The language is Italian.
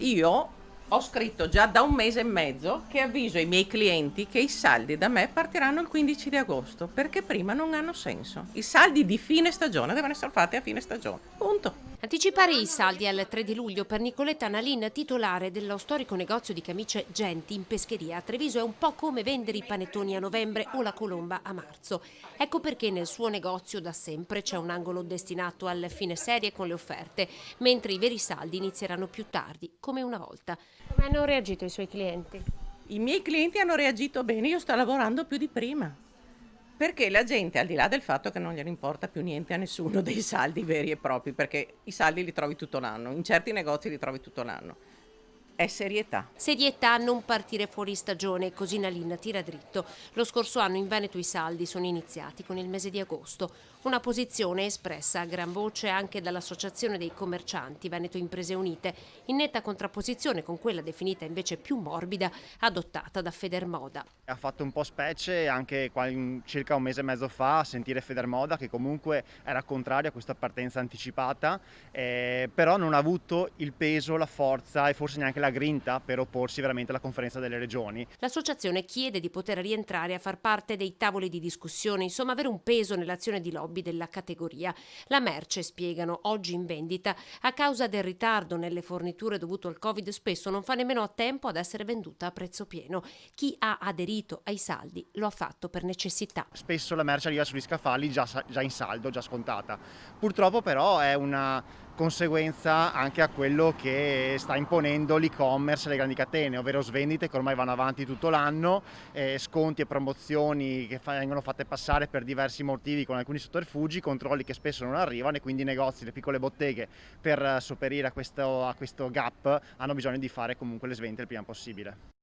Io ho scritto già da un mese e mezzo che avviso i miei clienti che i saldi da me partiranno il 15 di agosto, perché prima non hanno senso. I saldi di fine stagione devono essere fatti a fine stagione. Punto. Anticipare i saldi al 3 di luglio per Nicoletta Nalin, titolare dello storico negozio di camicie Genti in Pescheria a Treviso, è un po' come vendere i panettoni a novembre o la colomba a marzo. Ecco perché nel suo negozio da sempre c'è un angolo destinato al fine serie con le offerte, mentre i veri saldi inizieranno più tardi, come una volta. Come hanno reagito i suoi clienti? I miei clienti hanno reagito bene, io sto lavorando più di prima. Perché la gente, al di là del fatto che non gliene importa più niente a nessuno dei saldi veri e propri, perché i saldi li trovi tutto l'anno, in certi negozi li trovi tutto l'anno, è serietà. Serietà, non partire fuori stagione, così Nalin tira dritto. Lo scorso anno in Veneto i saldi sono iniziati con il mese di agosto. Una posizione espressa a gran voce anche dall'Associazione dei Commercianti Veneto Imprese Unite, in netta contrapposizione con quella definita invece più morbida adottata da Federmoda. Ha fatto un po' specie anche circa un mese e mezzo fa a sentire Federmoda, che comunque era contraria a questa partenza anticipata, però non ha avuto il peso, la forza e forse neanche la grinta per opporsi veramente alla conferenza delle regioni. L'associazione chiede di poter rientrare a far parte dei tavoli di discussione, insomma avere un peso nell'azione di lobby della categoria. La merce, spiegano, oggi in vendita, a causa del ritardo nelle forniture dovuto al Covid, spesso non fa nemmeno a tempo ad essere venduta a prezzo pieno. Chi ha aderito ai saldi lo ha fatto per necessità. Spesso la merce arriva sugli scaffali già in saldo, già scontata. Purtroppo però è una conseguenza anche a quello che sta imponendo l'e-commerce e le grandi catene, ovvero svendite che ormai vanno avanti tutto l'anno, sconti e promozioni che vengono fatte passare per diversi motivi con alcuni sotterfugi, controlli che spesso non arrivano e quindi i negozi, le piccole botteghe per sopperire a questo gap hanno bisogno di fare comunque le svendite il prima possibile.